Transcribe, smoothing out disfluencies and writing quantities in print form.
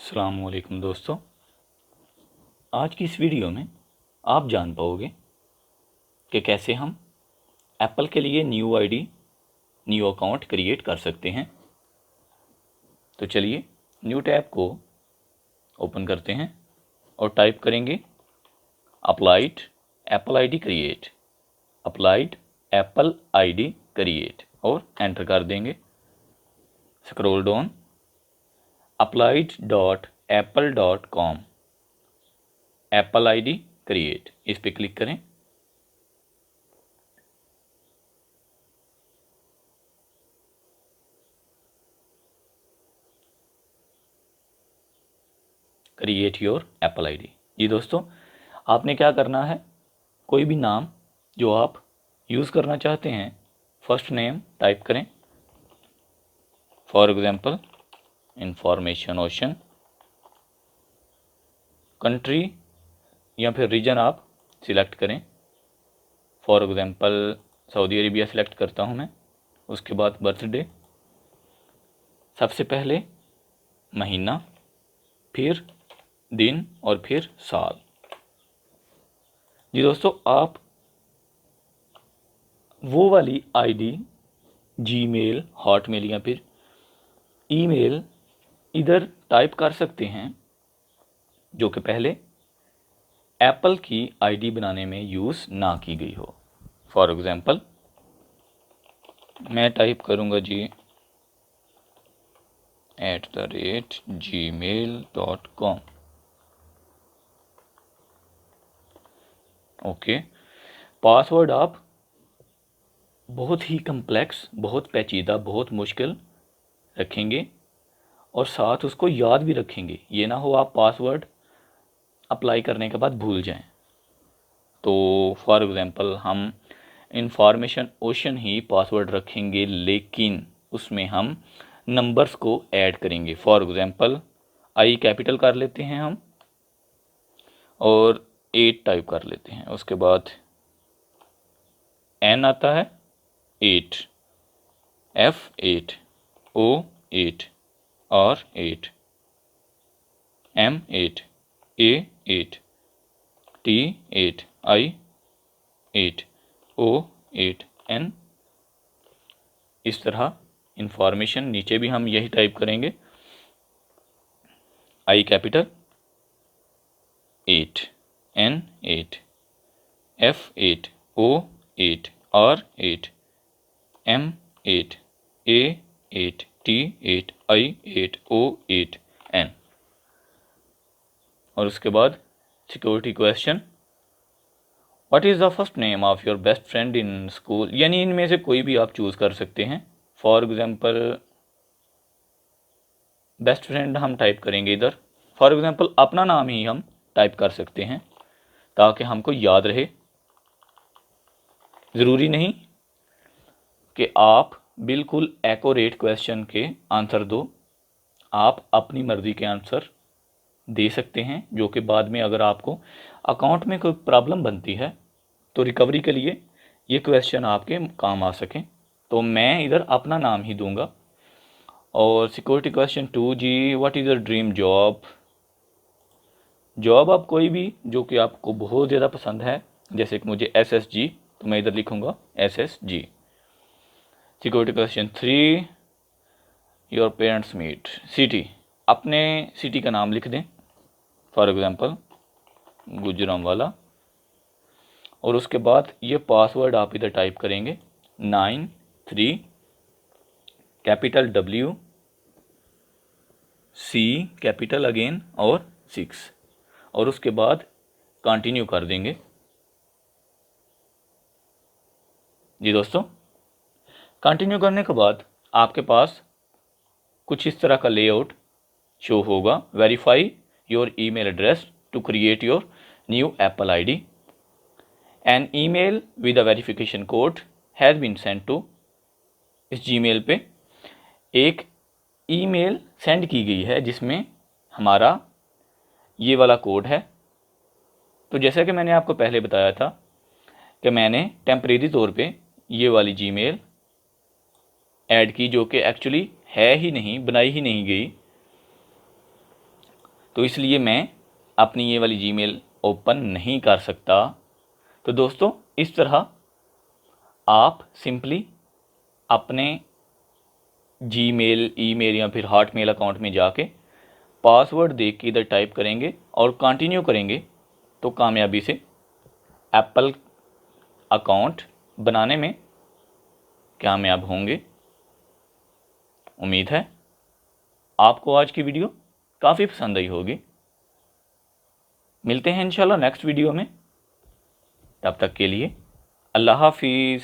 अस्सलामुअलैकुम दोस्तों, आज की इस वीडियो में आप जान पाओगे कि कैसे हम एप्पल के लिए new ID, new account create कर सकते हैं। तो चलिए न्यू टैब को ओपन करते हैं और टाइप करेंगे applied Apple ID create, applied Apple ID create और एंटर कर देंगे। Scroll down applied.apple.com Apple ID create, इस पे क्लिक करें। Create your Apple ID. जी दोस्तों, आपने क्या करना है, कोई भी नाम जो आप यूज़ करना चाहते हैं, फर्स्ट नेम टाइप करें। For example information ocean, country या फिर रीजन आप सिलेक्ट करें। For example Saudi Arabia select करता हूं मैं। उसके बाद बर्थडे, सबसे पहले महीना, फिर दिन और फिर साल। जी दोस्तों, आप वो वाली आईडी जीमेल, हॉटमेल या फिर ईमेल इधर टाइप कर सकते हैं जो कि पहले एप्पल की आईडी बनाने में यूज़ ना की गई हो। फॉर एग्जांपल मैं टाइप करूँगा जी @gmail.com। ओके, पासवर्ड आप बहुत ही कम्प्लेक्स, बहुत पेचीदा, बहुत मुश्किल रखेंगे और साथ उसको याद भी रखेंगे। ये ना हो आप पासवर्ड अप्लाई करने के बाद भूल जाएं। तो फॉर एग्जांपल हम इंफॉर्मेशन ओशन ही पासवर्ड रखेंगे, लेकिन उसमें हम नंबर्स को ऐड करेंगे। फॉर एग्जांपल आई कैपिटल कर लेते हैं हम और 8 टाइप कर लेते हैं। उसके बाद एन आता है 8, F 8, O 8, R 8, M 8, A 8, T 8, I 8, O 8, N। इस तरह इंफॉर्मेशन नीचे भी हम यही टाइप करेंगे। आई capital 8, N 8, F 8, O 8, R 8, M 8, A 8, T 8, I 8, O 8, N। और उसके बाद security question, what is the first name of your best friend in school, यानी इनमें से कोई भी आप चूज़ कर सकते हैं। फॉर एग्जांपल बेस्ट फ्रेंड हम टाइप करेंगे इधर। फॉर एग्जांपल अपना नाम ही हम टाइप कर सकते हैं ताकि हमको याद रहे। ज़रूरी नहीं कि आप बिल्कुल एक्यूरेट क्वेश्चन के आंसर दो, आप अपनी मर्ज़ी के आंसर दे सकते हैं जो कि बाद में अगर आपको अकाउंट में कोई प्रॉब्लम बनती है तो रिकवरी के लिए ये क्वेश्चन आपके काम आ सकें। तो मैं इधर अपना नाम ही दूंगा। और सिक्योरिटी क्वेश्चन 2 जी, what is your dream job. Job आप कोई भी जो कि आपको बहुत ज़्यादा पसंद है, जैसे कि मुझे SSG, तो मैं इधर लिखूंगा SSG। Security question 3, your parents meet city, अपने सिटी का नाम लिख दें। For example Gujranwala. और उसके बाद ये पासवर्ड आप इधर टाइप करेंगे 93 capital W C capital again और 6, और उसके बाद कंटिन्यू कर देंगे। जी दोस्तों, कंटिन्यू करने के बाद आपके पास कुछ इस तरह का लेआउट शो होगा। Verify your email address to create your new Apple ID. An email with a verification code has been send to. इस जीमेल पे एक ईमेल सेंड की गई है जिसमें हमारा ये वाला कोड है। तो जैसा कि मैंने आपको पहले बताया था कि मैंने टेम्परेरी तौर पे ये वाली जीमेल ऐड की जो कि एक्चुअली है ही नहीं, बनाई ही नहीं गई। तो इसलिए मैं अपनी ये वाली जीमेल ओपन नहीं कर सकता। तो दोस्तों इस तरह आप सिंपली अपने जीमेल, ईमेल या फिर हॉटमेल अकाउंट में जाके पासवर्ड देख के इधर टाइप करेंगे और कंटिन्यू करेंगे तो कामयाबी से एप्पल अकाउंट बनाने में कामयाब होंगे। उम्मीद है आपको आज की वीडियो काफ़ी पसंद आई होगी। मिलते हैं इंशाल्लाह नेक्स्ट वीडियो में, तब तक के लिए अल्लाह हाफिज़।